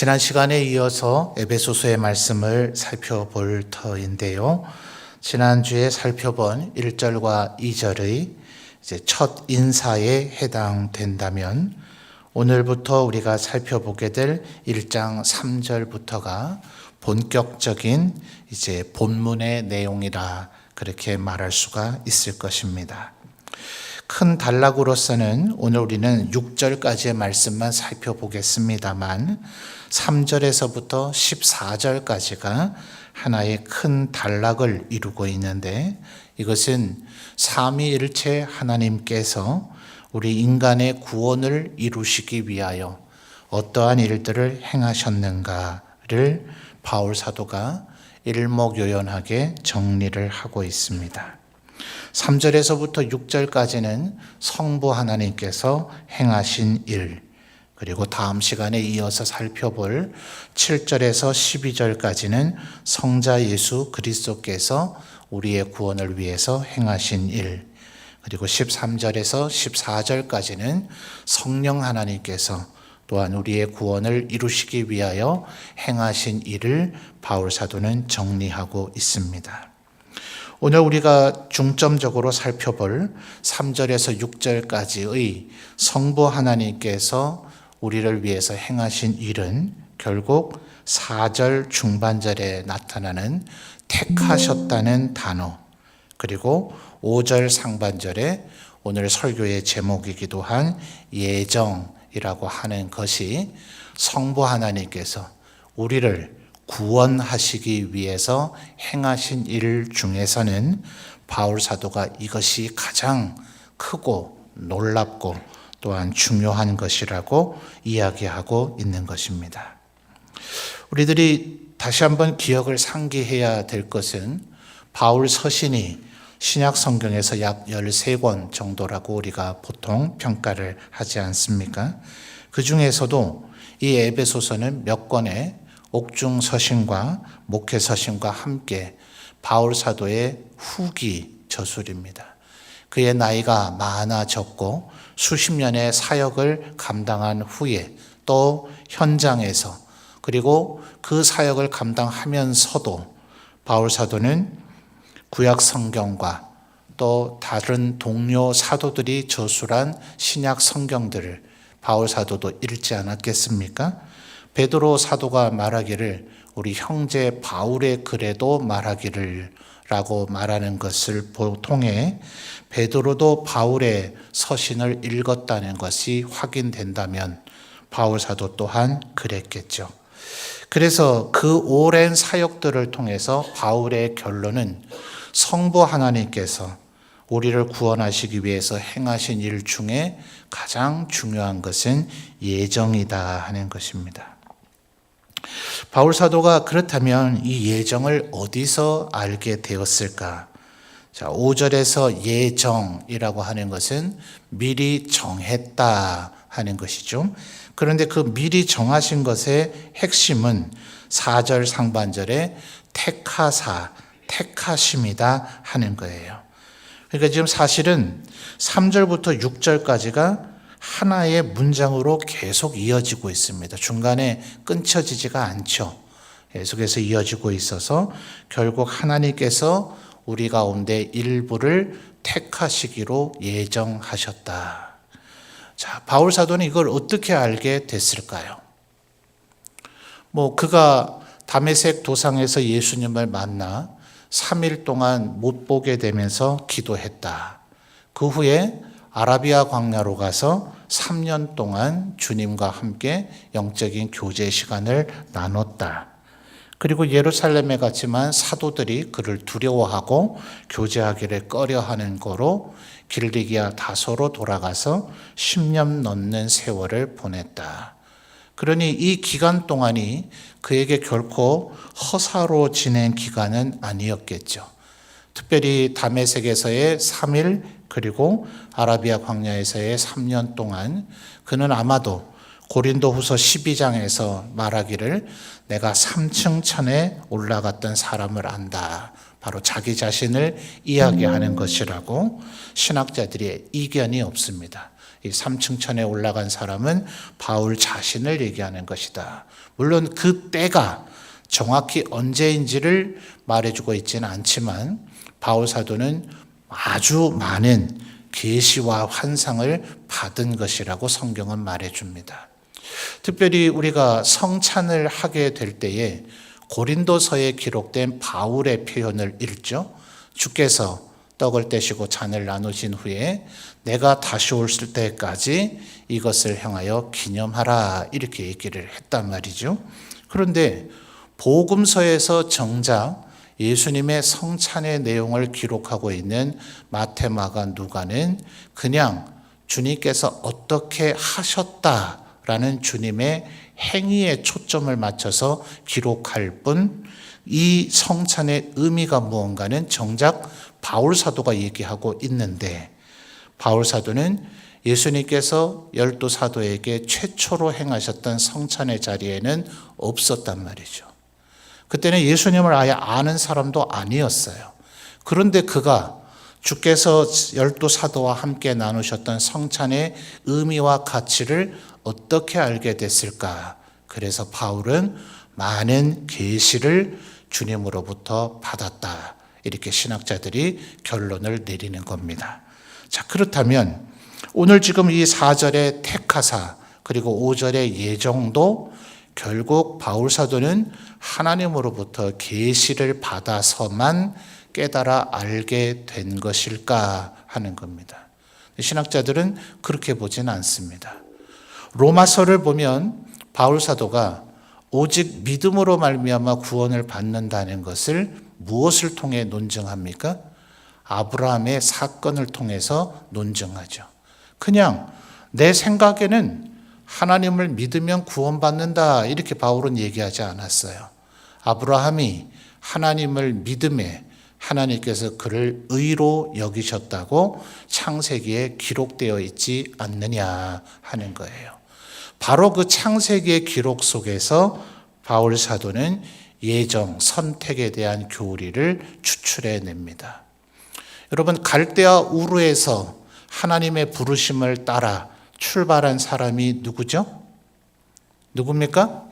지난 시간에 이어서 에베소서의 말씀을 살펴볼 터인데요. 지난주에 살펴본 1절과 2절의 첫 인사에 해당된다면 오늘부터 우리가 살펴보게 될 1장 3절부터가 본격적인 본문의 내용이라 그렇게 말할 수가 있을 것입니다. 큰 단락으로서는 오늘 우리는 6절까지의 말씀만 살펴보겠습니다만 3절에서부터 14절까지가 하나의 큰 단락을 이루고 있는데 이것은 삼위일체 하나님께서 우리 인간의 구원을 이루시기 위하여 어떠한 일들을 행하셨는가를 바울 사도가 일목요연하게 정리를 하고 있습니다. 3절에서부터 6절까지는 성부 하나님께서 행하신 일, 그리고 다음 시간에 이어서 살펴볼 7절에서 12절까지는 성자 예수 그리스도께서 우리의 구원을 위해서 행하신 일, 그리고 13절에서 14절까지는 성령 하나님께서 또한 우리의 구원을 이루시기 위하여 행하신 일을 바울 사도는 정리하고 있습니다. 오늘 우리가 중점적으로 살펴볼 3절에서 6절까지의 성부 하나님께서 우리를 위해서 행하신 일은 결국 4절 중반절에 나타나는 택하셨다는 단어, 그리고 5절 상반절에 오늘 설교의 제목이기도 한 예정이라고 하는 것이 성부 하나님께서 우리를 구원하시기 위해서 행하신 일 중에서는 바울 사도가 이것이 가장 크고 놀랍고 또한 중요한 것이라고 이야기하고 있는 것입니다. 우리들이 다시 한번 기억을 상기해야 될 것은 바울 서신이 신약 성경에서 약 13권 정도라고 우리가 보통 평가를 하지 않습니까? 그 중에서도 이 에베소서는 몇 권의 옥중 서신과 목회 서신과 함께 바울 사도의 후기 저술입니다. 그의 나이가 많아졌고 수십 년의 사역을 감당한 후에 또 현장에서 그리고 그 사역을 감당하면서도 바울 사도는 구약 성경과 또 다른 동료 사도들이 저술한 신약 성경들을 바울 사도도 읽지 않았겠습니까? 베드로 사도가 말하기를 우리 형제 바울의 글에도 말하기를 라고 말하는 것을 통해 베드로도 바울의 서신을 읽었다는 것이 확인된다면 바울 사도 또한 그랬겠죠. 그래서 그 오랜 사역들을 통해서 바울의 결론은 성부 하나님께서 우리를 구원하시기 위해서 행하신 일 중에 가장 중요한 것은 예정이다 하는 것입니다. 바울 사도가 그렇다면 이 예정을 어디서 알게 되었을까? 자, 5절에서 예정이라고 하는 것은 미리 정했다 하는 것이죠. 그런데 그 미리 정하신 것의 핵심은 4절 상반절에 택하사, 택하심이다 하는 거예요. 그러니까 지금 사실은 3절부터 6절까지가 하나의 문장으로 계속 이어지고 있습니다. 중간에 끊쳐지지가 않죠. 계속해서 이어지고 있어서 결국 하나님께서 우리 가운데 일부를 택하시기로 예정하셨다. 자, 바울 사도는 이걸 어떻게 알게 됐을까요? 그가 다메섹 도상에서 예수님을 만나 3일 동안 못 보게 되면서 기도했다. 그 후에 아라비아 광야로 가서 3년 동안 주님과 함께 영적인 교제 시간을 나눴다. 그리고 예루살렘에 갔지만 사도들이 그를 두려워하고 교제하기를 꺼려하는 거로 길리기아 다소로 돌아가서 10년 넘는 세월을 보냈다. 그러니 이 기간 동안이 그에게 결코 허사로 지낸 기간은 아니었겠죠. 특별히 다메섹에서의 3일 그리고 아라비아 광야에서의 3년 동안 그는 아마도 고린도후서 12장에서 말하기를 내가 3층 천에 올라갔던 사람을 안다. 바로 자기 자신을 이야기하는 것이라고 신학자들의 이견이 없습니다. 이 3층 천에 올라간 사람은 바울 자신을 얘기하는 것이다. 물론 그 때가 정확히 언제인지를 말해주고 있지는 않지만 바울 사도는 아주 많은 계시와 환상을 받은 것이라고 성경은 말해줍니다. 특별히 우리가 성찬을 하게 될 때에 고린도서에 기록된 바울의 표현을 읽죠. 주께서 떡을 떼시고 잔을 나누신 후에 내가 다시 올 때까지 이것을 향하여 기념하라 이렇게 얘기를 했단 말이죠. 그런데 복음서에서 정작 예수님의 성찬의 내용을 기록하고 있는 마태, 마가, 누가는 그냥 주님께서 어떻게 하셨다라는 주님의 행위에 초점을 맞춰서 기록할 뿐 이 성찬의 의미가 무언가는 정작 바울 사도가 얘기하고 있는데 바울 사도는 예수님께서 12사도에게 최초로 행하셨던 성찬의 자리에는 없었단 말이죠. 그때는 예수님을 아예 아는 사람도 아니었어요. 그런데 그가 주께서 12사도와 함께 나누셨던 성찬의 의미와 가치를 어떻게 알게 됐을까? 그래서 바울은 많은 계시를 주님으로부터 받았다. 이렇게 신학자들이 결론을 내리는 겁니다. 자, 그렇다면 오늘 지금 이 4절의 택하사 그리고 5절의 예정도 결국 바울 사도는 하나님으로부터 계시를 받아서만 깨달아 알게 된 것일까 하는 겁니다. 신학자들은 그렇게 보진 않습니다. 로마서를 보면 바울 사도가 오직 믿음으로 말미암아 구원을 받는다는 것을 무엇을 통해 논증합니까? 아브라함의 사건을 통해서 논증하죠. 그냥 내 생각에는 하나님을 믿으면 구원받는다 이렇게 바울은 얘기하지 않았어요. 아브라함이 하나님을 믿음에 하나님께서 그를 의로 여기셨다고 창세기에 기록되어 있지 않느냐 하는 거예요. 바로 그 창세기의 기록 속에서 바울 사도는 예정, 선택에 대한 교리를 추출해냅니다. 여러분, 갈대아 우르에서 하나님의 부르심을 따라 출발한 사람이 누구죠? 누굽니까?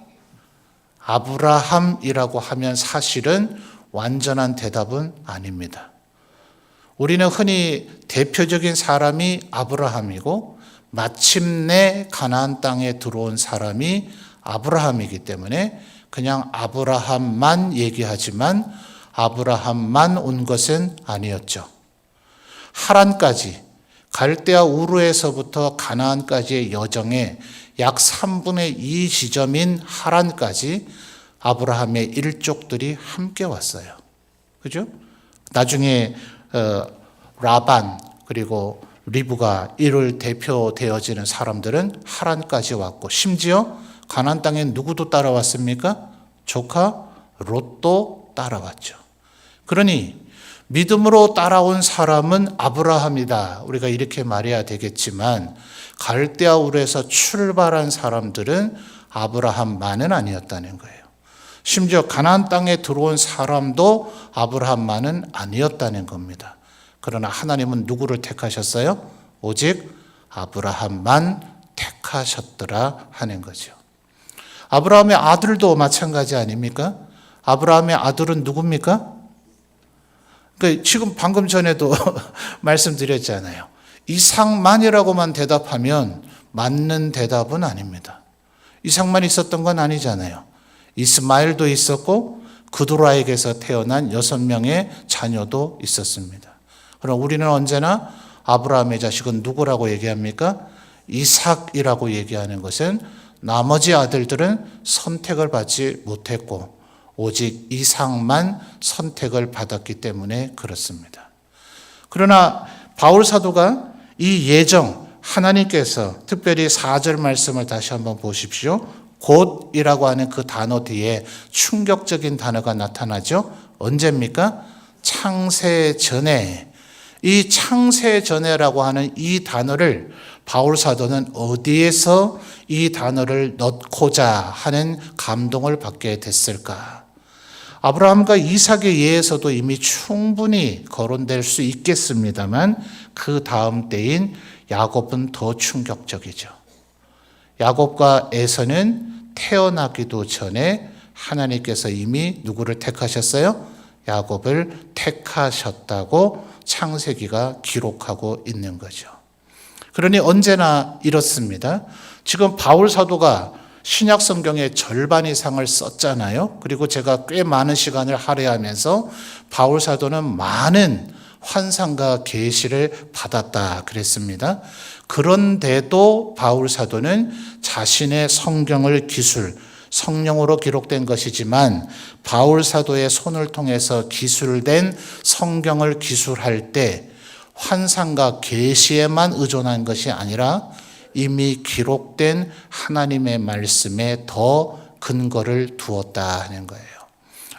아브라함이라고 하면 사실은 완전한 대답은 아닙니다. 우리는 흔히 대표적인 사람이 아브라함이고 마침내 가나안 땅에 들어온 사람이 아브라함이기 때문에 그냥 아브라함만 얘기하지만 아브라함만 온 것은 아니었죠. 하란까지 갈대아 우르에서부터 가나안까지의 여정에 약 3분의 2 지점인 하란까지 아브라함의 일족들이 함께 왔어요. 그죠? 나중에 라반 그리고 리브가 이를 대표되어지는 사람들은 하란까지 왔고 심지어 가나안 땅에 누구도 따라왔습니까? 조카 롯도 따라왔죠. 그러니 믿음으로 따라온 사람은 아브라함이다. 우리가 이렇게 말해야 되겠지만 갈대아 우르에서 출발한 사람들은 아브라함만은 아니었다는 거예요. 심지어 가나안 땅에 들어온 사람도 아브라함만은 아니었다는 겁니다. 그러나 하나님은 누구를 택하셨어요? 오직 아브라함만 택하셨더라 하는 거죠. 아브라함의 아들도 마찬가지 아닙니까? 아브라함의 아들은 누굽니까? 지금 방금 전에도 말씀드렸잖아요. 이삭만이라고만 대답하면 맞는 대답은 아닙니다. 이삭만 있었던 건 아니잖아요. 이스마엘도 있었고 그두라에게서 태어난 6명의 자녀도 있었습니다. 그럼 우리는 언제나 아브라함의 자식은 누구라고 얘기합니까? 이삭이라고 얘기하는 것은 나머지 아들들은 선택을 받지 못했고 오직 이삭만 선택을 받았기 때문에 그렇습니다. 그러나 바울 사도가 이 예정, 하나님께서 특별히 4절 말씀을 다시 한번 보십시오. 곧이라고 하는 그 단어 뒤에 충격적인 단어가 나타나죠. 언제입니까? 창세 전에. 이 창세 전에라고 하는 이 단어를 바울 사도는 어디에서 이 단어를 넣고자 하는 감동을 받게 됐을까? 아브라함과 이삭의 예에서도 이미 충분히 거론될 수 있겠습니다만 그 다음 때인 야곱은 더 충격적이죠. 야곱과 에서는 태어나기도 전에 하나님께서 이미 누구를 택하셨어요? 야곱을 택하셨다고 창세기가 기록하고 있는 거죠. 그러니 언제나 이렇습니다. 지금 바울 사도가 신약 성경의 절반 이상을 썼잖아요. 그리고 제가 꽤 많은 시간을 할애하면서 바울 사도는 많은 환상과 계시를 받았다 그랬습니다. 그런데도 바울 사도는 자신의 성경을 성령으로 기록된 것이지만 바울 사도의 손을 통해서 기술된 성경을 기술할 때 환상과 계시에만 의존한 것이 아니라 이미 기록된 하나님의 말씀에 더 근거를 두었다 하는 거예요.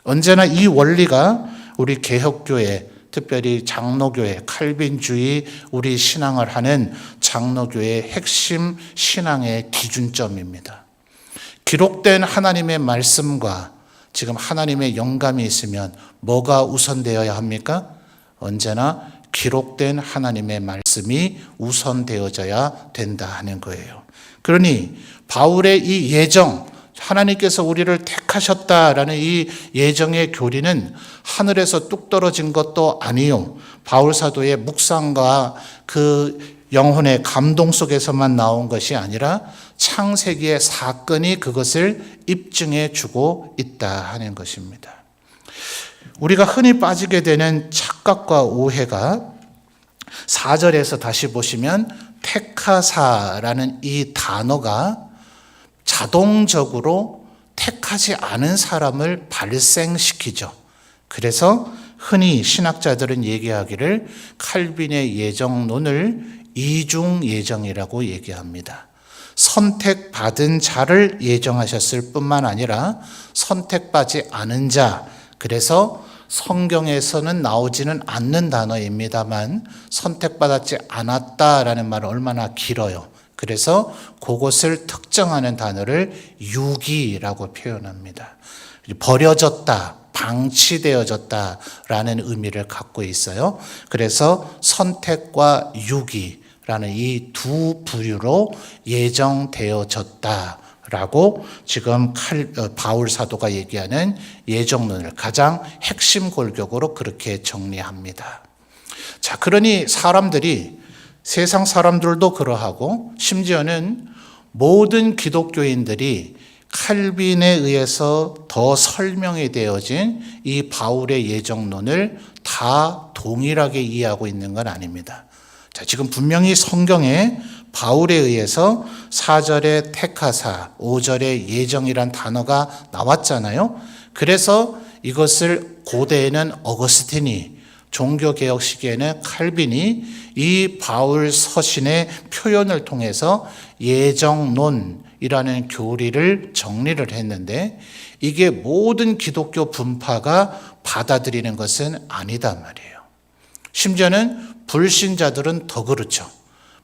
언제나 이 원리가 우리 개혁교회, 특별히 장로교회, 칼빈주의 우리 신앙을 하는 장로교회의 핵심 신앙의 기준점입니다. 기록된 하나님의 말씀과 지금 하나님의 영감이 있으면 뭐가 우선되어야 합니까? 언제나 기록된 하나님의 말씀이 우선되어져야 된다 하는 거예요. 그러니 바울의 이 예정, 하나님께서 우리를 택하셨다라는 이 예정의 교리는 하늘에서 뚝 떨어진 것도 아니요. 바울 사도의 묵상과 그 영혼의 감동 속에서만 나온 것이 아니라 창세기의 사건이 그것을 입증해 주고 있다 하는 것입니다. 우리가 흔히 빠지게 되는 착각과 오해가 4절에서 다시 보시면 택하사라는 이 단어가 자동적으로 택하지 않은 사람을 발생시키죠. 그래서 흔히 신학자들은 얘기하기를 칼빈의 예정론을 이중 예정이라고 얘기합니다. 선택받은 자를 예정하셨을 뿐만 아니라 선택받지 않은 자, 그래서 성경에서는 나오지는 않는 단어입니다만 선택받지 않았다라는 말은 얼마나 길어요. 그래서 그것을 특정하는 단어를 유기라고 표현합니다. 버려졌다, 방치되어졌다라는 의미를 갖고 있어요. 그래서 선택과 유기라는 이 두 부류로 예정되어졌다라고 지금 바울 사도가 얘기하는 예정론을 가장 핵심 골격으로 그렇게 정리합니다. 자, 그러니 세상 사람들도 그러하고 심지어는 모든 기독교인들이 칼빈에 의해서 더 설명이 되어진 이 바울의 예정론을 다 동일하게 이해하고 있는 건 아닙니다. 자, 지금 분명히 성경에 바울에 의해서 4절에 택하사, 5절에 예정이란 단어가 나왔잖아요. 그래서 이것을 고대에는 어거스틴이, 종교개혁 시기에는 칼빈이 이 바울 서신의 표현을 통해서 예정론이라는 교리를 정리를 했는데 이게 모든 기독교 분파가 받아들이는 것은 아니다 말이에요. 심지어는 불신자들은 더 그렇죠.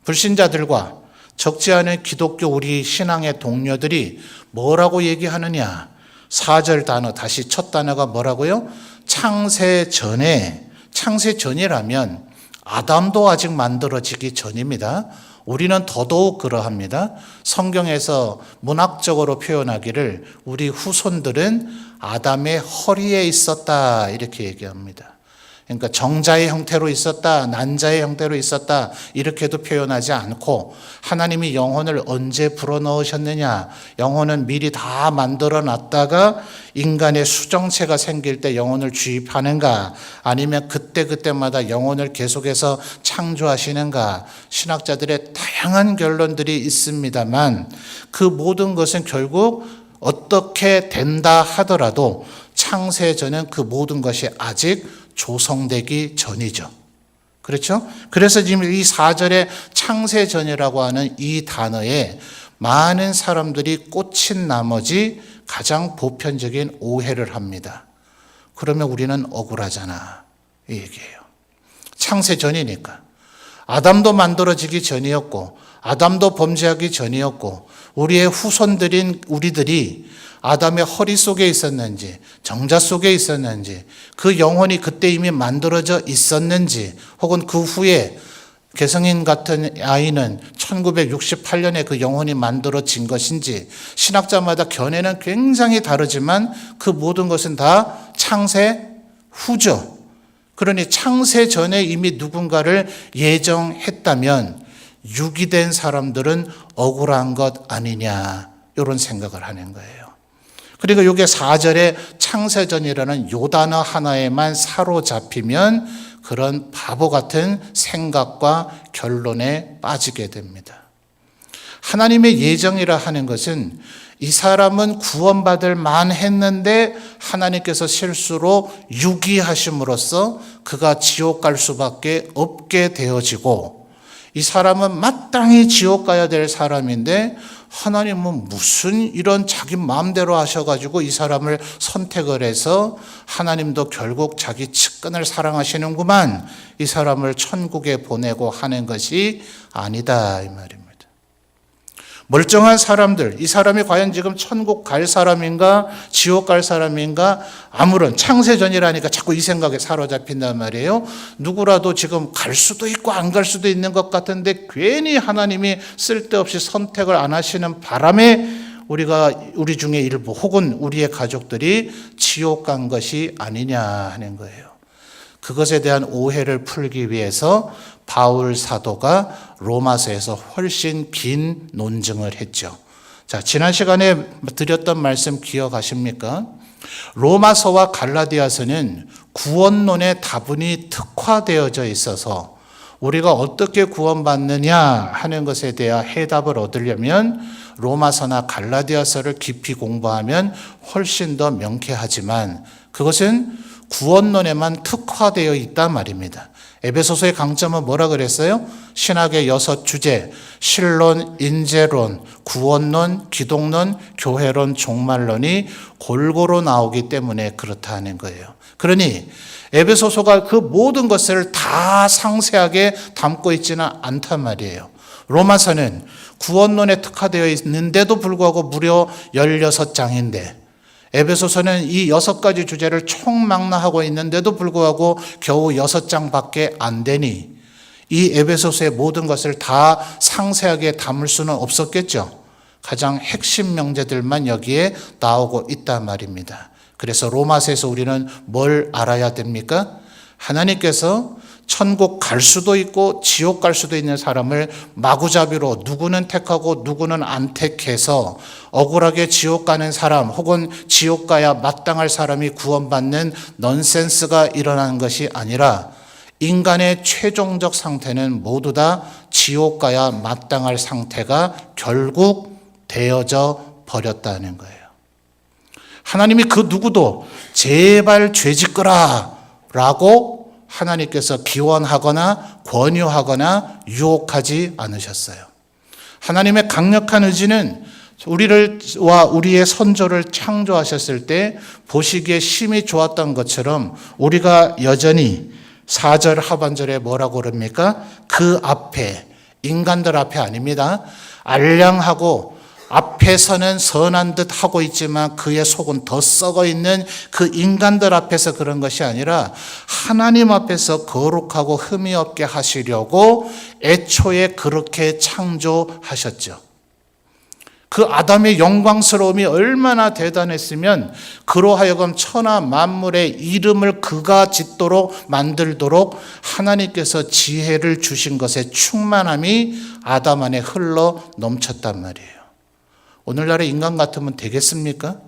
불신자들과 적지 않은 기독교 우리 신앙의 동료들이 뭐라고 얘기하느냐. 4절 단어, 다시 첫 단어가 뭐라고요? 창세 전이라면 아담도 아직 만들어지기 전입니다. 우리는 더더욱 그러합니다. 성경에서 문학적으로 표현하기를 우리 후손들은 아담의 허리에 있었다 이렇게 얘기합니다. 그러니까 정자의 형태로 있었다, 난자의 형태로 있었다 이렇게도 표현하지 않고 하나님이 영혼을 언제 불어넣으셨느냐, 영혼은 미리 다 만들어 놨다가 인간의 수정체가 생길 때 영혼을 주입하는가, 아니면 그때마다 영혼을 계속해서 창조하시는가, 신학자들의 다양한 결론들이 있습니다만 그 모든 것은 결국 어떻게 된다 하더라도 창세전은 그 모든 것이 아직 조성되기 전이죠. 그렇죠? 그래서 지금 이 4절의 창세전이라고 하는 이 단어에 많은 사람들이 꽂힌 나머지 가장 보편적인 오해를 합니다. 그러면 우리는 억울하잖아. 이 얘기예요. 창세전이니까. 아담도 만들어지기 전이었고 아담도 범죄하기 전이었고 우리의 후손들인 우리들이 아담의 허리 속에 있었는지 정자 속에 있었는지 그 영혼이 그때 이미 만들어져 있었는지 혹은 그 후에 개성인 같은 아이는 1968년에 그 영혼이 만들어진 것인지 신학자마다 견해는 굉장히 다르지만 그 모든 것은 다 창세 후죠. 그러니 창세 전에 이미 누군가를 예정했다면 유기된 사람들은 억울한 것 아니냐 이런 생각을 하는 거예요. 그리고 이게 4절에 창세전이라는 요 단어 하나에만 사로잡히면 그런 바보 같은 생각과 결론에 빠지게 됩니다. 하나님의 예정이라 하는 것은 이 사람은 구원받을 만했는데 하나님께서 실수로 유기하심으로써 그가 지옥 갈 수밖에 없게 되어지고, 이 사람은 마땅히 지옥 가야 될 사람인데 하나님은 무슨 이런 자기 마음대로 하셔가지고 이 사람을 선택을 해서 하나님도 결국 자기 측근을 사랑하시는구만, 이 사람을 천국에 보내고 하는 것이 아니다 이 말입니다. 멀쩡한 사람들, 이 사람이 과연 지금 천국 갈 사람인가 지옥 갈 사람인가, 아무런 창세전이라니까 자꾸 이 생각에 사로잡힌단 말이에요. 누구라도 지금 갈 수도 있고 안 갈 수도 있는 것 같은데 괜히 하나님이 쓸데없이 선택을 안 하시는 바람에 우리 중에 일부 혹은 우리의 가족들이 지옥 간 것이 아니냐 하는 거예요. 그것에 대한 오해를 풀기 위해서 바울 사도가 로마서에서 훨씬 긴 논증을 했죠. 자, 지난 시간에 드렸던 말씀 기억하십니까? 로마서와 갈라디아서는 구원론에 다분히 특화되어져 있어서 우리가 어떻게 구원받느냐 하는 것에 대한 해답을 얻으려면 로마서나 갈라디아서를 깊이 공부하면 훨씬 더 명쾌하지만 그것은 구원론에만 특화되어 있단 말입니다. 에베소서의 강점은 뭐라 그랬어요? 신학의 6주제, 신론, 인재론, 구원론, 기독론, 교회론, 종말론이 골고루 나오기 때문에 그렇다는 거예요. 그러니 에베소서가 그 모든 것을 다 상세하게 담고 있지는 않단 말이에요. 로마서는 구원론에 특화되어 있는데도 불구하고 무려 16장인데 에베소서는 이 6가지 주제를 총망라하고 있는데도 불구하고 겨우 6장밖에 안 되니 이 에베소서의 모든 것을 다 상세하게 담을 수는 없었겠죠. 가장 핵심 명제들만 여기에 나오고 있단 말입니다. 그래서 로마서에서 우리는 뭘 알아야 됩니까? 하나님께서 천국 갈 수도 있고 지옥 갈 수도 있는 사람을 마구잡이로 누구는 택하고 누구는 안 택해서 억울하게 지옥 가는 사람 혹은 지옥 가야 마땅할 사람이 구원받는 넌센스가 일어나는 것이 아니라 인간의 최종적 상태는 모두 다 지옥 가야 마땅할 상태가 결국 되어져 버렸다는 거예요. 하나님이 그 누구도 제발 죄 짓거라 라고 하나님께서 기원하거나 권유하거나 유혹하지 않으셨어요. 하나님의 강력한 의지는 우리와 우리의 선조를 창조하셨을 때 보시기에 심히 좋았던 것처럼 우리가 여전히 4절 하반절에 뭐라고 그럽니까? 그 앞에, 인간들 앞에 아닙니다. 알량하고 앞에서는 선한 듯 하고 있지만 그의 속은 더 썩어 있는 그 인간들 앞에서 그런 것이 아니라 하나님 앞에서 거룩하고 흠이 없게 하시려고 애초에 그렇게 창조하셨죠. 그 아담의 영광스러움이 얼마나 대단했으면 그로 하여금 천하 만물의 이름을 그가 짓도록 만들도록 하나님께서 지혜를 주신 것의 충만함이 아담 안에 흘러 넘쳤단 말이에요. 오늘날의 인간 같으면 되겠습니까?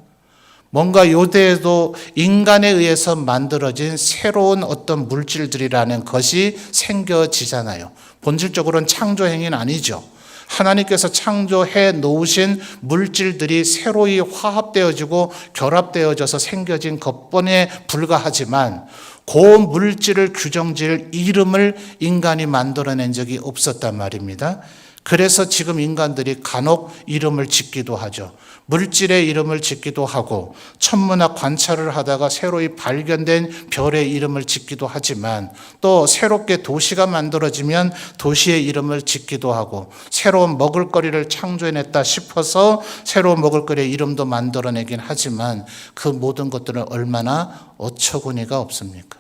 뭔가 요대에도 인간에 의해서 만들어진 새로운 어떤 물질들이라는 것이 생겨지잖아요. 본질적으로는 창조 행위는 아니죠. 하나님께서 창조해 놓으신 물질들이 새로이 화합되어지고 결합되어져서 생겨진 것뿐에 불과하지만 그 물질을 규정질 이름을 인간이 만들어낸 적이 없었단 말입니다. 그래서 지금 인간들이 간혹 이름을 짓기도 하죠. 물질의 이름을 짓기도 하고 천문학 관찰을 하다가 새로이 발견된 별의 이름을 짓기도 하지만 또 새롭게 도시가 만들어지면 도시의 이름을 짓기도 하고 새로운 먹을거리를 창조해냈다 싶어서 새로운 먹을거리의 이름도 만들어내긴 하지만 그 모든 것들은 얼마나 어처구니가 없습니까?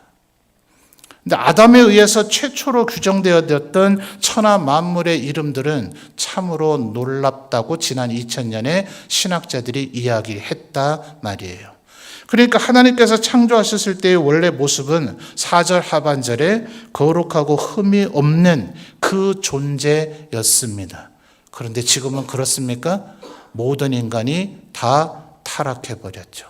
근데 아담에 의해서 최초로 규정되었던 천하 만물의 이름들은 참으로 놀랍다고 지난 2000년에 신학자들이 이야기했다 말이에요. 그러니까 하나님께서 창조하셨을 때의 원래 모습은 4절 하반절에 거룩하고 흠이 없는 그 존재였습니다. 그런데 지금은 그렇습니까? 모든 인간이 다 타락해버렸죠.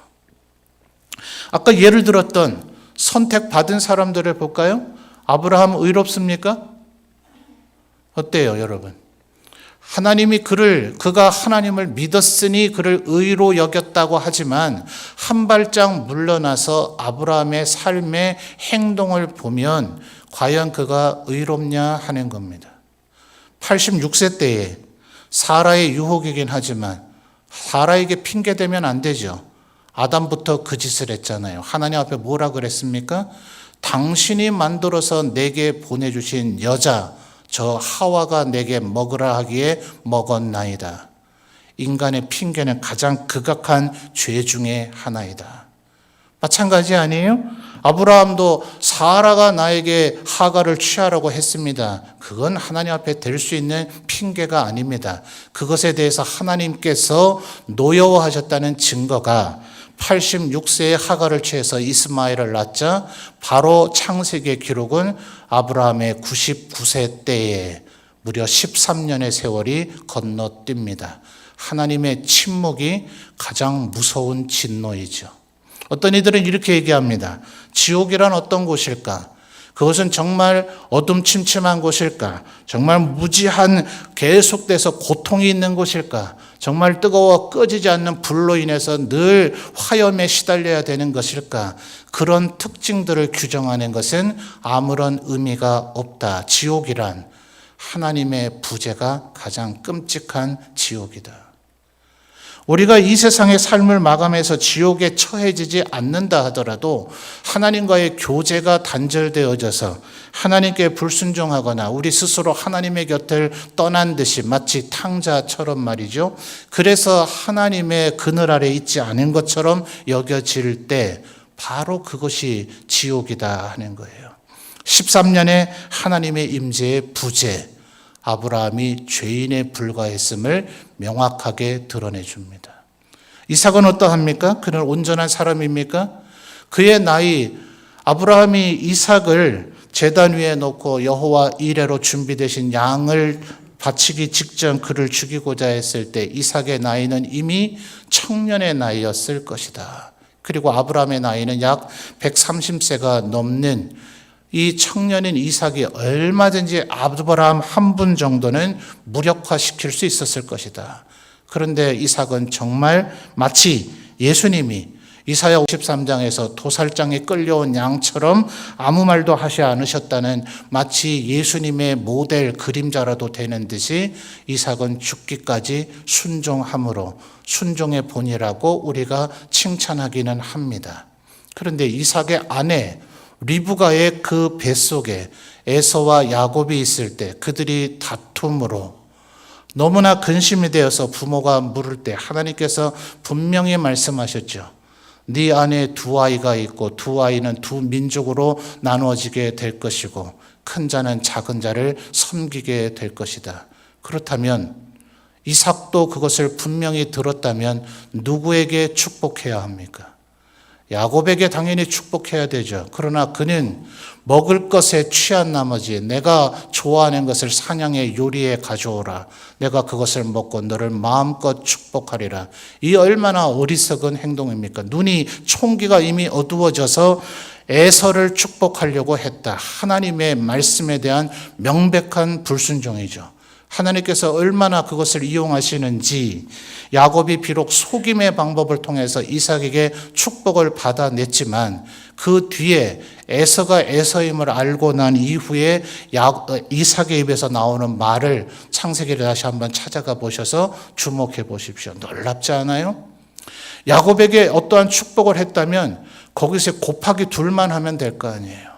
아까 예를 들었던 선택받은 사람들을 볼까요? 아브라함 의롭습니까? 어때요, 여러분? 하나님이 그가 하나님을 믿었으니 그를 의로 여겼다고 하지만 한 발짝 물러나서 아브라함의 삶의 행동을 보면 과연 그가 의롭냐 하는 겁니다. 86세 때에 사라의 유혹이긴 하지만 사라에게 핑계대면 안 되죠. 아담부터 그 짓을 했잖아요. 하나님 앞에 뭐라 그랬습니까? 당신이 만들어서 내게 보내주신 여자 저 하와가 내게 먹으라 하기에 먹었나이다. 인간의 핑계는 가장 극악한 죄 중에 하나이다. 마찬가지 아니에요? 아브라함도 사라가 나에게 하가를 취하라고 했습니다. 그건 하나님 앞에 댈 수 있는 핑계가 아닙니다. 그것에 대해서 하나님께서 노여워하셨다는 증거가 86세에 하가를 취해서 이스마엘을 낳자 바로 창세기의 기록은 아브라함의 99세 때에 무려 13년의 세월이 건너뜁니다. 하나님의 침묵이 가장 무서운 진노이죠. 어떤 이들은 이렇게 얘기합니다. 지옥이란 어떤 곳일까? 그것은 정말 어둠침침한 곳일까? 정말 무지한 계속돼서 고통이 있는 곳일까? 정말 뜨거워 꺼지지 않는 불로 인해서 늘 화염에 시달려야 되는 것일까? 그런 특징들을 규정하는 것은 아무런 의미가 없다. 지옥이란 하나님의 부재가 가장 끔찍한 지옥이다. 우리가 이 세상의 삶을 마감해서 지옥에 처해지지 않는다 하더라도 하나님과의 교제가 단절되어져서 하나님께 불순종하거나 우리 스스로 하나님의 곁을 떠난 듯이 마치 탕자처럼 말이죠. 그래서 하나님의 그늘 아래 있지 않은 것처럼 여겨질 때 바로 그것이 지옥이다 하는 거예요. 13년의 하나님의 임재의 부재, 아브라함이 죄인에 불과했음을 명확하게 드러내 줍니다. 이삭은 어떠합니까? 그는 온전한 사람입니까? 그의 나이, 아브라함이 이삭을 제단 위에 놓고 여호와 이레로 준비되신 양을 바치기 직전 그를 죽이고자 했을 때 이삭의 나이는 이미 청년의 나이였을 것이다. 그리고 아브라함의 나이는 약 130세가 넘는 이 청년인 이삭이 얼마든지 아브라함 한 분 정도는 무력화시킬 수 있었을 것이다. 그런데 이삭은 정말 마치 예수님이 이사야 53장에서 도살장에 끌려온 양처럼 아무 말도 하지 않으셨다는 마치 예수님의 모델 그림자라도 되는 듯이 이삭은 죽기까지 순종함으로 순종의 본이라고 우리가 칭찬하기는 합니다. 그런데 이삭의 아내 리브가의 그 뱃속에 에서와 야곱이 있을 때 그들이 다툼으로 너무나 근심이 되어서 부모가 물을 때 하나님께서 분명히 말씀하셨죠. 네 안에 두 아이가 있고 두 아이는 두 민족으로 나누어지게 될 것이고 큰 자는 작은 자를 섬기게 될 것이다. 그렇다면 이삭도 그것을 분명히 들었다면 누구에게 축복해야 합니까? 야곱에게 당연히 축복해야 되죠. 그러나 그는 먹을 것에 취한 나머지 내가 좋아하는 것을 사냥해 요리해 가져오라. 내가 그것을 먹고 너를 마음껏 축복하리라. 이 얼마나 어리석은 행동입니까? 눈이 총기가 이미 어두워져서 에서를 축복하려고 했다. 하나님의 말씀에 대한 명백한 불순종이죠. 하나님께서 얼마나 그것을 이용하시는지 야곱이 비록 속임의 방법을 통해서 이삭에게 축복을 받아냈지만 그 뒤에 에서가 에서임을 알고 난 이후에 이삭의 입에서 나오는 말을 창세기를 다시 한번 찾아가 보셔서 주목해 보십시오. 놀랍지 않아요? 야곱에게 어떠한 축복을 했다면 거기서 곱하기 둘만 하면 될 거 아니에요.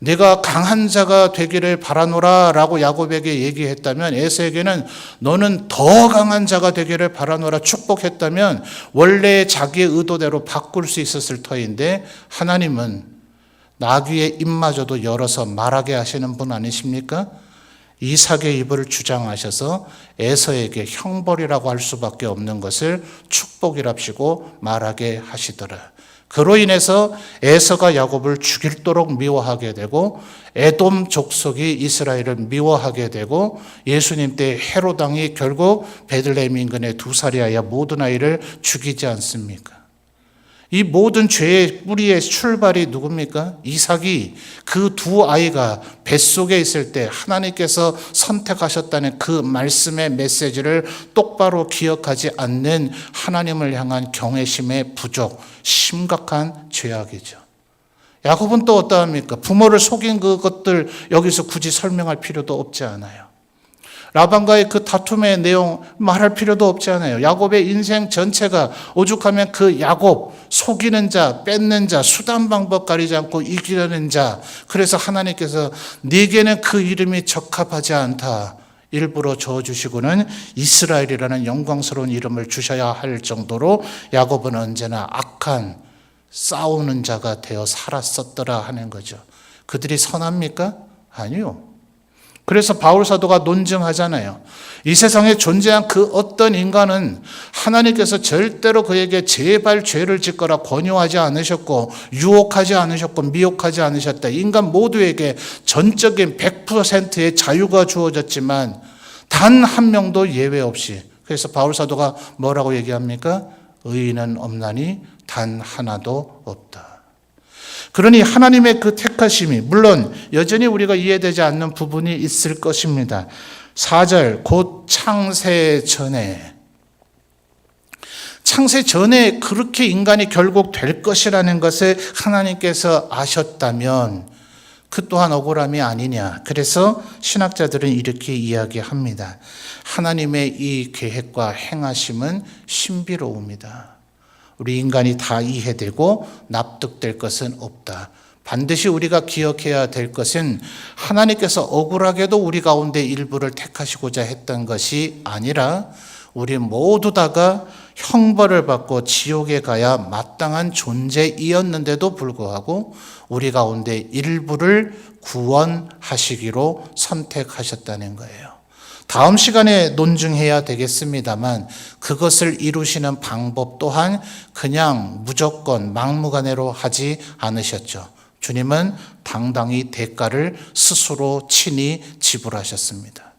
내가 강한 자가 되기를 바라노라 라고 야곱에게 얘기했다면 에서에게는 너는 더 강한 자가 되기를 바라노라 축복했다면 원래 자기의 의도대로 바꿀 수 있었을 터인데 하나님은 나귀의 입마저도 열어서 말하게 하시는 분 아니십니까? 이삭의 입을 주장하셔서 에서에게 형벌이라고 할 수밖에 없는 것을 축복이랍시고 말하게 하시더라. 그로 인해서 에서가 야곱을 죽일도록 미워하게 되고 에돔 족속이 이스라엘을 미워하게 되고 예수님 때 헤롯 왕이 결국 베들레헴 인근의 2살이 하여 모든 아이를 죽이지 않습니까? 이 모든 죄의 뿌리의 출발이 누굽니까? 이삭이 그 두 아이가 뱃속에 있을 때 하나님께서 선택하셨다는 그 말씀의 메시지를 똑바로 기억하지 않는 하나님을 향한 경외심의 부족, 심각한 죄악이죠. 야곱은 또 어떠합니까? 부모를 속인 그것들 여기서 굳이 설명할 필요도 없지 않아요. 라반과의 그 다툼의 내용 말할 필요도 없지 않아요. 야곱의 인생 전체가 오죽하면 그 야곱, 속이는 자, 뺏는 자, 수단 방법 가리지 않고 이기려는 자. 그래서 하나님께서 네게는 그 이름이 적합하지 않다. 일부러 저어주시고는 이스라엘이라는 영광스러운 이름을 주셔야 할 정도로 야곱은 언제나 악한 싸우는 자가 되어 살았었더라 하는 거죠. 그들이 선합니까? 아니요. 그래서 바울 사도가 논증하잖아요. 이 세상에 존재한 그 어떤 인간은 하나님께서 절대로 그에게 제발 죄를 짓거라 권유하지 않으셨고 유혹하지 않으셨고 미혹하지 않으셨다. 인간 모두에게 전적인 100%의 자유가 주어졌지만 단 한 명도 예외 없이. 그래서 바울 사도가 뭐라고 얘기합니까? 의인은 없나니 단 하나도 없다. 그러니 하나님의 그 택하심이 물론 여전히 우리가 이해되지 않는 부분이 있을 것입니다. 4절 곧 창세 전에 그렇게 인간이 결국 될 것이라는 것을 하나님께서 아셨다면 그 또한 억울함이 아니냐. 그래서 신학자들은 이렇게 이야기합니다. 하나님의 이 계획과 행하심은 신비로웁니다. 우리 인간이 다 이해되고 납득될 것은 없다. 반드시 우리가 기억해야 될 것은 하나님께서 억울하게도 우리 가운데 일부를 택하시고자 했던 것이 아니라 우리 모두 다가 형벌을 받고 지옥에 가야 마땅한 존재이었는데도 불구하고 우리 가운데 일부를 구원하시기로 선택하셨다는 거예요. 다음 시간에 논증해야 되겠습니다만 그것을 이루시는 방법 또한 그냥 무조건 막무가내로 하지 않으셨죠. 주님은 당당히 대가를 스스로 친히 지불하셨습니다.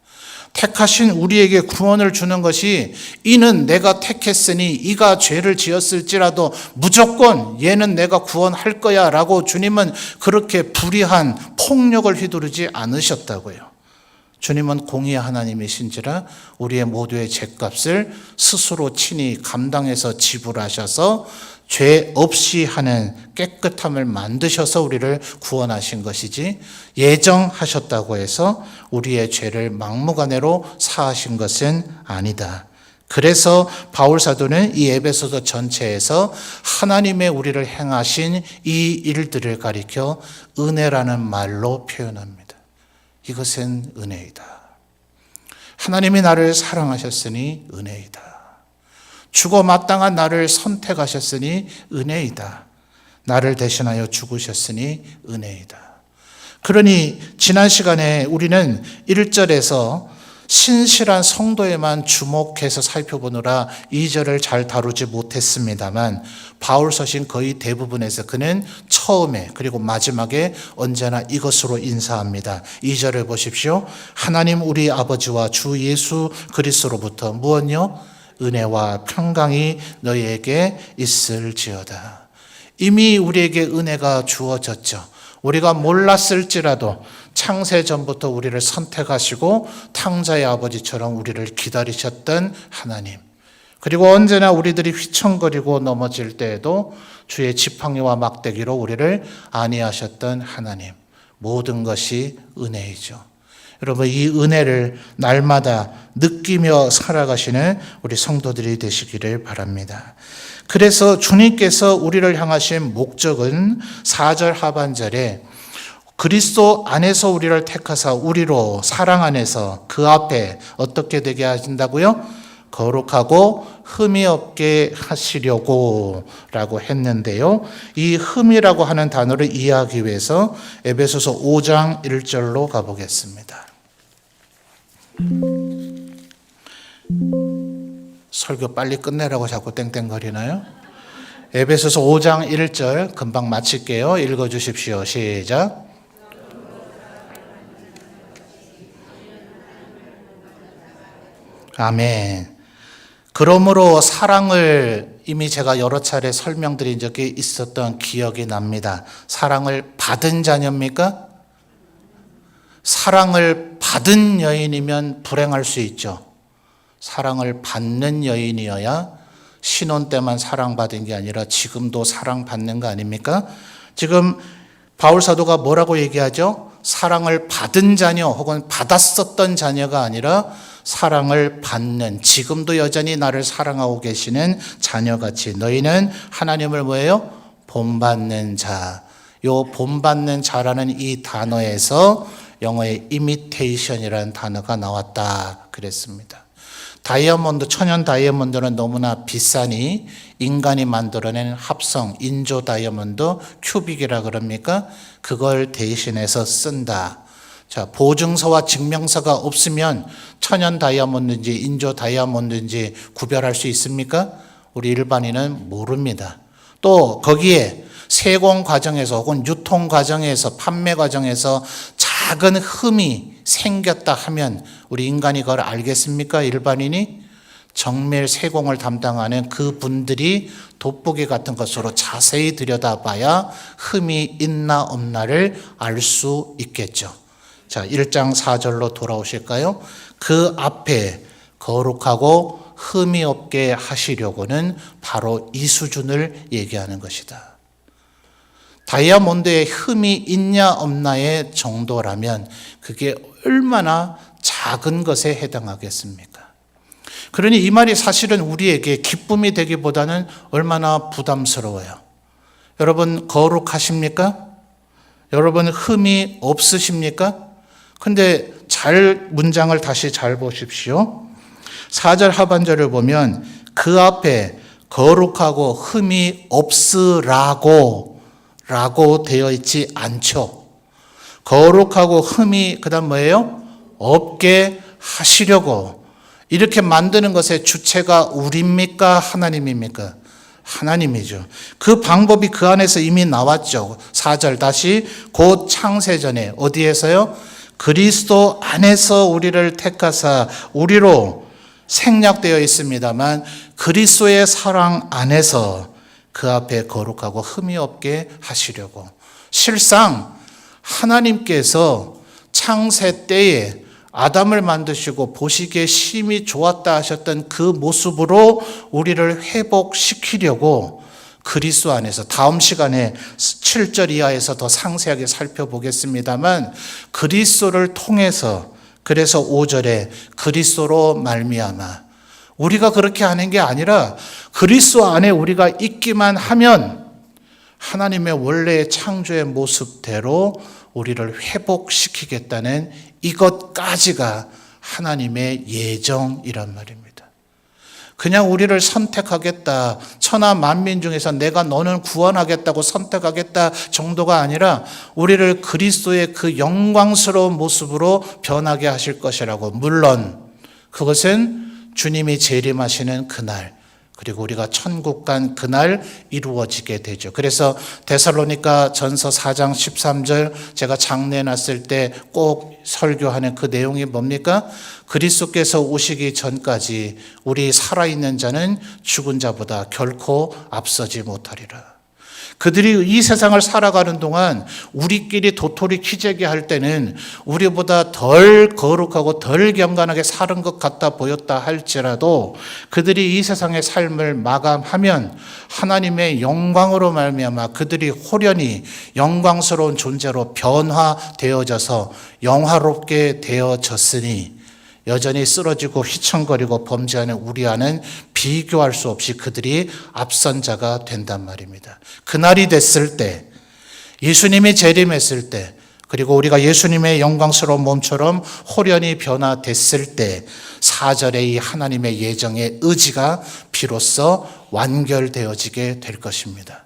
택하신 우리에게 구원을 주는 것이 이는 내가 택했으니 이가 죄를 지었을지라도 무조건 얘는 내가 구원할 거야 라고 주님은 그렇게 불의한 폭력을 휘두르지 않으셨다고요. 주님은 공의의 하나님이신지라 우리의 모두의 죄값을 스스로 친히 감당해서 지불하셔서 죄 없이 하는 깨끗함을 만드셔서 우리를 구원하신 것이지 예정하셨다고 해서 우리의 죄를 막무가내로 사하신 것은 아니다. 그래서 바울 사도는 이 에베소서 전체에서 하나님의 우리를 행하신 이 일들을 가리켜 은혜라는 말로 표현합니다. 이것은 은혜이다. 하나님이 나를 사랑하셨으니 은혜이다. 죽어 마땅한 나를 선택하셨으니 은혜이다. 나를 대신하여 죽으셨으니 은혜이다. 그러니 지난 시간에 우리는 1절에서 신실한 성도에만 주목해서 살펴보느라 2절을 잘 다루지 못했습니다만 바울 서신 거의 대부분에서 그는 처음에 그리고 마지막에 언제나 이것으로 인사합니다. 2절을 보십시오. 하나님 우리 아버지와 주 예수 그리스도로부터 무엇요? 은혜와 평강이 너희에게 있을지어다. 이미 우리에게 은혜가 주어졌죠. 우리가 몰랐을지라도 창세전부터 우리를 선택하시고 탕자의 아버지처럼 우리를 기다리셨던 하나님. 그리고 언제나 우리들이 휘청거리고 넘어질 때에도 주의 지팡이와 막대기로 우리를 안위하셨던 하나님. 모든 것이 은혜이죠. 여러분 이 은혜를 날마다 느끼며 살아가시는 우리 성도들이 되시기를 바랍니다. 그래서 주님께서 우리를 향하신 목적은 4절 하반절에 그리스도 안에서 우리를 택하사 우리로 사랑 안에서 그 앞에 어떻게 되게 하신다고요? 거룩하고 흠이 없게 하시려고 라고 했는데요. 이 흠이라고 하는 단어를 이해하기 위해서 에베소서 5장 1절로 가보겠습니다. 설교 빨리 끝내라고 자꾸 땡땡거리나요? 에베소서 5장 1절 금방 마칠게요. 읽어주십시오. 시작. 아멘. 그러므로 사랑을 이미 제가 여러 차례 설명드린 적이 있었던 기억이 납니다. 사랑을 받은 자녀입니까? 사랑을 받은 여인이면 불행할 수 있죠. 사랑을 받는 여인이어야 신혼 때만 사랑받은 게 아니라 지금도 사랑받는 거 아닙니까? 지금 바울 사도가 뭐라고 얘기하죠? 사랑을 받은 자녀 혹은 받았었던 자녀가 아니라 사랑을 받는, 지금도 여전히 나를 사랑하고 계시는 자녀같이 너희는 하나님을 뭐예요? 본받는 자. 요 본받는 자라는 이 단어에서 영어의 imitation이라는 단어가 나왔다 그랬습니다. 다이아몬드, 천연 다이아몬드는 너무나 비싸니 인간이 만들어낸 합성, 인조 다이아몬드, 큐빅이라 그럽니까? 그걸 대신해서 쓴다. 자, 보증서와 증명서가 없으면 천연 다이아몬드인지 인조 다이아몬드인지 구별할 수 있습니까? 우리 일반인은 모릅니다. 또 거기에 세공 과정에서 혹은 유통 과정에서 판매 과정에서 작은 흠이 생겼다 하면 우리 인간이 그걸 알겠습니까? 일반인이? 정밀 세공을 담당하는 그 분들이 돋보기 같은 것으로 자세히 들여다봐야 흠이 있나 없나를 알 수 있겠죠. 자, 1장 4절로 돌아오실까요? 그 앞에 거룩하고 흠이 없게 하시려고는 바로 이 수준을 얘기하는 것이다. 다이아몬드에 흠이 있냐 없나의 정도라면 그게 얼마나 작은 것에 해당하겠습니까? 그러니 이 말이 사실은 우리에게 기쁨이 되기보다는 얼마나 부담스러워요. 여러분 거룩하십니까? 여러분 흠이 없으십니까? 근데 문장을 다시 잘 보십시오. 4절 하반절을 보면 그 앞에 거룩하고 흠이 없으라고 되어 있지 않죠. 거룩하고 흠이 그다음 뭐예요? 없게 하시려고. 이렇게 만드는 것의 주체가 우리입니까? 하나님입니까? 하나님이죠. 그 방법이 그 안에서 이미 나왔죠. 4절 다시 곧 창세전에 어디에서요? 그리스도 안에서 우리를 택하사 우리로 생략되어 있습니다만 그리스도의 사랑 안에서 그 앞에 거룩하고 흠이 없게 하시려고. 실상 하나님께서 창세 때에 아담을 만드시고 보시기에 심히 좋았다 하셨던 그 모습으로 우리를 회복시키려고 그리스도 안에서 다음 시간에 7절 이하에서 더 상세하게 살펴보겠습니다만 그리스도를 통해서 그래서 5절에 그리스도로 말미암아 우리가 그렇게 하는 게 아니라 그리스도 안에 우리가 있기만 하면 하나님의 원래의 창조의 모습대로 우리를 회복시키겠다는 이것까지가 하나님의 예정이란 말입니다. 그냥 우리를 선택하겠다, 천하 만민 중에서 내가 너는 구원하겠다고 선택하겠다 정도가 아니라 우리를 그리스도의 그 영광스러운 모습으로 변하게 하실 것이라고. 물론 그것은 주님이 재림하시는 그날, 그리고 우리가 천국 간 그날 이루어지게 되죠. 그래서 데살로니가 전서 4장 13절 제가 장례 났을 때 꼭 설교하는 그 내용이 뭡니까? 그리스도께서 오시기 전까지 우리 살아있는 자는 죽은 자보다 결코 앞서지 못하리라. 그들이 이 세상을 살아가는 동안 우리끼리 도토리 키재기 할 때는 우리보다 덜 거룩하고 덜 경건하게 사는 것 같아 보였다 할지라도 그들이 이 세상의 삶을 마감하면 하나님의 영광으로 말미암아 그들이 호련히 영광스러운 존재로 변화되어져서 영화롭게 되어졌으니 여전히 쓰러지고 휘청거리고 범죄하는 우리와는 비교할 수 없이 그들이 앞선 자가 된단 말입니다. 그날이 됐을 때, 예수님이 재림했을 때, 그리고 우리가 예수님의 영광스러운 몸처럼 홀연히 변화됐을 때 4절의 이 하나님의 예정의 의지가 비로소 완결되어지게 될 것입니다.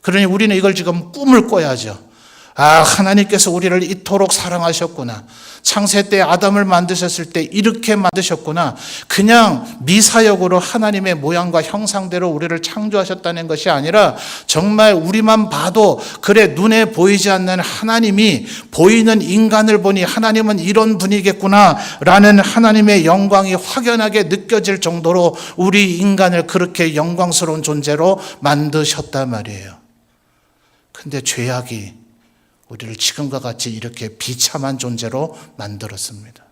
그러니 우리는 이걸 지금 꿈을 꿔야죠. 하나님께서 우리를 이토록 사랑하셨구나. 창세 때 아담을 만드셨을 때 이렇게 만드셨구나. 그냥 미사역으로 하나님의 모양과 형상대로 우리를 창조하셨다는 것이 아니라 정말 우리만 봐도 그래 눈에 보이지 않는 하나님이 보이는 인간을 보니 하나님은 이런 분이겠구나 라는 하나님의 영광이 확연하게 느껴질 정도로 우리 인간을 그렇게 영광스러운 존재로 만드셨단 말이에요. 근데 죄악이 우리를 지금과 같이 이렇게 비참한 존재로 만들었습니다.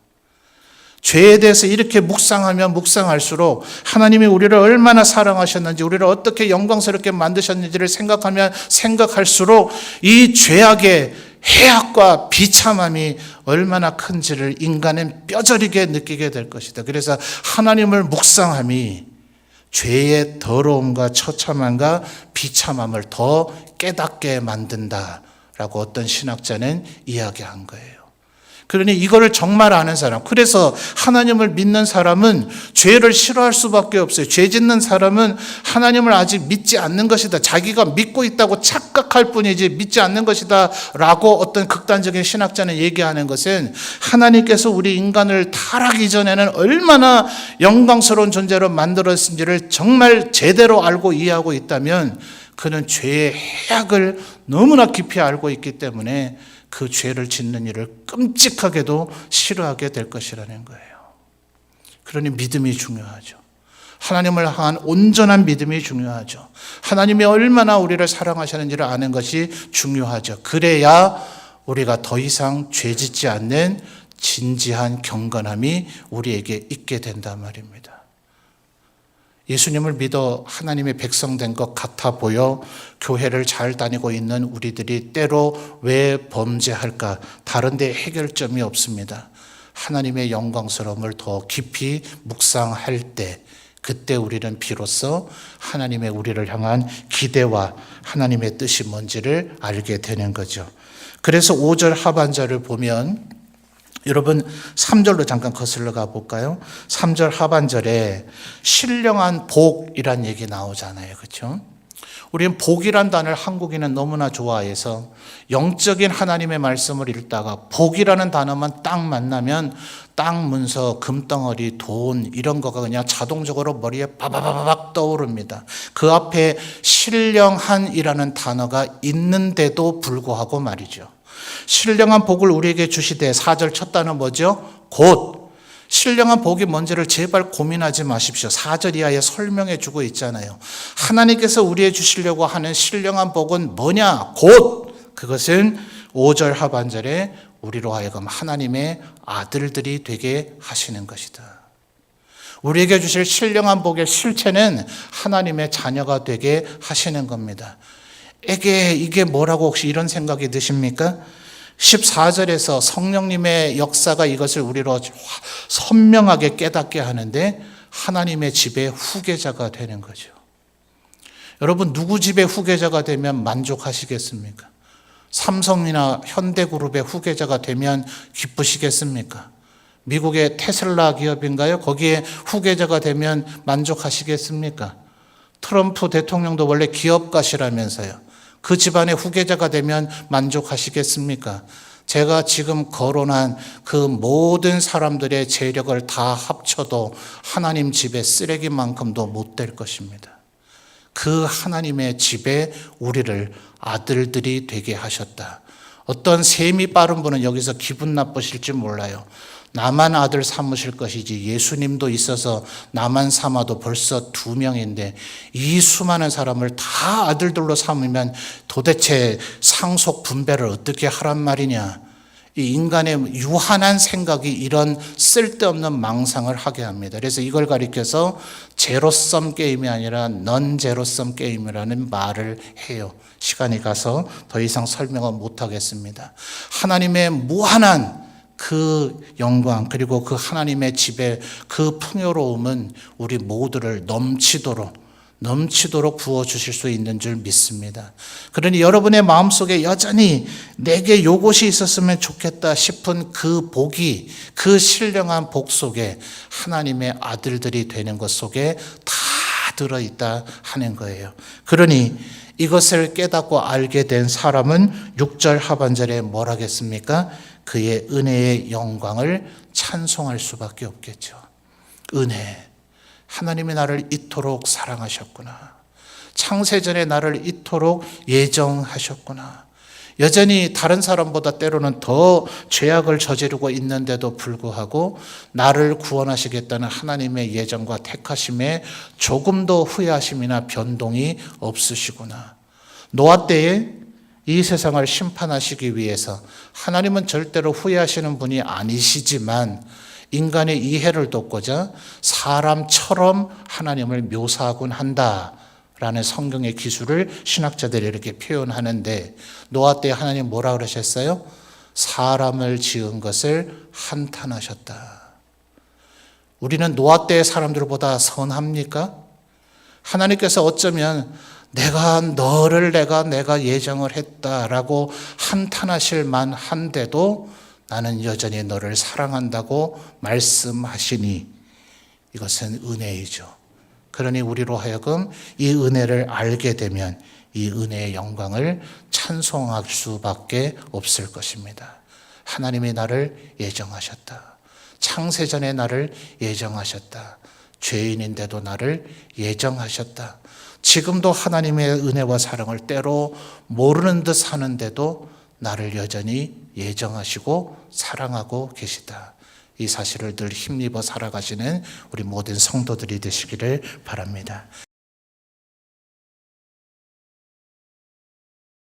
죄에 대해서 이렇게 묵상하면 묵상할수록 하나님이 우리를 얼마나 사랑하셨는지, 우리를 어떻게 영광스럽게 만드셨는지를 생각하면 생각할수록 이 죄악의 해악과 비참함이 얼마나 큰지를 인간은 뼈저리게 느끼게 될 것이다. 그래서 하나님을 묵상함이 죄의 더러움과 처참함과 비참함을 더 깨닫게 만든다 라고 어떤 신학자는 이야기한 거예요. 그러니 이거를 정말 아는 사람, 그래서 하나님을 믿는 사람은 죄를 싫어할 수밖에 없어요. 죄 짓는 사람은 하나님을 아직 믿지 않는 것이다. 자기가 믿고 있다고 착각할 뿐이지 믿지 않는 것이다 라고 어떤 극단적인 신학자는 얘기하는 것은 하나님께서 우리 인간을 타락하기 전에는 얼마나 영광스러운 존재로 만들었는지를 정말 제대로 알고 이해하고 있다면 그는 죄의 해악을 너무나 깊이 알고 있기 때문에 그 죄를 짓는 일을 끔찍하게도 싫어하게 될 것이라는 거예요. 그러니 믿음이 중요하죠. 하나님을 향한 온전한 믿음이 중요하죠. 하나님이 얼마나 우리를 사랑하시는지를 아는 것이 중요하죠. 그래야 우리가 더 이상 죄 짓지 않는 진지한 경건함이 우리에게 있게 된단 말입니다. 예수님을 믿어 하나님의 백성 된 것 같아 보여 교회를 잘 다니고 있는 우리들이 때로 왜 범죄할까? 다른 데 해결점이 없습니다. 하나님의 영광스러움을 더 깊이 묵상할 때, 그때 우리는 비로소 하나님의 우리를 향한 기대와 하나님의 뜻이 뭔지를 알게 되는 거죠. 그래서 5절 하반절을 보면 여러분 3절로 잠깐 거슬러 가 볼까요? 3절 하반절에 신령한 복이란 얘기 나오잖아요. 그렇죠? 우리는 복이란 단어를 한국인은 너무나 좋아해서 영적인 하나님의 말씀을 읽다가 복이라는 단어만 딱 만나면 땅 문서, 금덩어리, 돈 이런 거가 그냥 자동적으로 머리에 바바바박 떠오릅니다. 그 앞에 신령한이라는 단어가 있는데도 불구하고 말이죠. 신령한 복을 우리에게 주시되 4절 첫 단어 뭐죠? 곧. 신령한 복이 뭔지를 제발 고민하지 마십시오. 4절 이하에 설명해 주고 있잖아요. 하나님께서 우리에게 주시려고 하는 신령한 복은 뭐냐? 곧. 그것은 5절 하반절에 우리로 하여금 하나님의 아들들이 되게 하시는 것이다. 우리에게 주실 신령한 복의 실체는 하나님의 자녀가 되게 하시는 겁니다. 이게 뭐라고 혹시 이런 생각이 드십니까? 14절에서 성령님의 역사가 이것을 우리로 선명하게 깨닫게 하는데 하나님의 집의 후계자가 되는 거죠. 여러분 누구 집의 후계자가 되면 만족하시겠습니까? 삼성이나 현대그룹의 후계자가 되면 기쁘시겠습니까? 미국의 테슬라 기업인가요? 거기에 후계자가 되면 만족하시겠습니까? 트럼프 대통령도 원래 기업가시라면서요. 그 집안의 후계자가 되면 만족하시겠습니까? 제가 지금 거론한 그 모든 사람들의 재력을 다 합쳐도 하나님 집의 쓰레기만큼도 못 될 것입니다. 그 하나님의 집에 우리를 아들들이 되게 하셨다. 어떤 셈이 빠른 분은 여기서 기분 나쁘실지 몰라요. 나만 아들 삼으실 것이지 예수님도 있어서 나만 삼아도 벌써 2명인데 이 수많은 사람을 다 아들들로 삼으면 도대체 상속 분배를 어떻게 하란 말이냐. 이 인간의 유한한 생각이 이런 쓸데없는 망상을 하게 합니다. 그래서 이걸 가리켜서 제로섬 게임이 아니라 넌 제로섬 게임이라는 말을 해요. 시간이 가서 더 이상 설명은 못하겠습니다. 하나님의 무한한 그 영광 그리고 그 하나님의 집의 그 풍요로움은 우리 모두를 넘치도록 넘치도록 부어주실 수 있는 줄 믿습니다. 그러니 여러분의 마음속에 여전히 내게 요것이 있었으면 좋겠다 싶은 그 복이, 그 신령한 복 속에 하나님의 아들들이 되는 것 속에 다 들어있다 하는 거예요. 그러니 이것을 깨닫고 알게 된 사람은 6절 하반절에 뭘 하겠습니까? 그의 은혜의 영광을 찬송할 수밖에 없겠죠. 은혜. 하나님이 나를 이토록 사랑하셨구나. 창세전에 나를 이토록 예정하셨구나. 여전히 다른 사람보다 때로는 더 죄악을 저지르고 있는데도 불구하고 나를 구원하시겠다는 하나님의 예정과 택하심에 조금도 후회하심이나 변동이 없으시구나. 노아 때에 이 세상을 심판하시기 위해서 하나님은 절대로 후회하시는 분이 아니시지만 인간의 이해를 돕고자 사람처럼 하나님을 묘사하곤 한다라는 성경의 기술을 신학자들이 이렇게 표현하는데, 노아 때 하나님 뭐라 그러셨어요? 사람을 지은 것을 한탄하셨다. 우리는 노아 때의 사람들보다 선합니까? 하나님께서 어쩌면 내가 예정을 했다라고 한탄하실 만한데도 나는 여전히 너를 사랑한다고 말씀하시니 이것은 은혜이죠. 그러니 우리로 하여금 이 은혜를 알게 되면 이 은혜의 영광을 찬송할 수밖에 없을 것입니다. 하나님이 나를 예정하셨다. 창세전에 나를 예정하셨다. 죄인인데도 나를 예정하셨다. 지금도 하나님의 은혜와 사랑을 때로 모르는 듯 사는데도 나를 여전히 예정하시고 사랑하고 계시다. 이 사실을 늘 힘입어 살아가시는 우리 모든 성도들이 되시기를 바랍니다.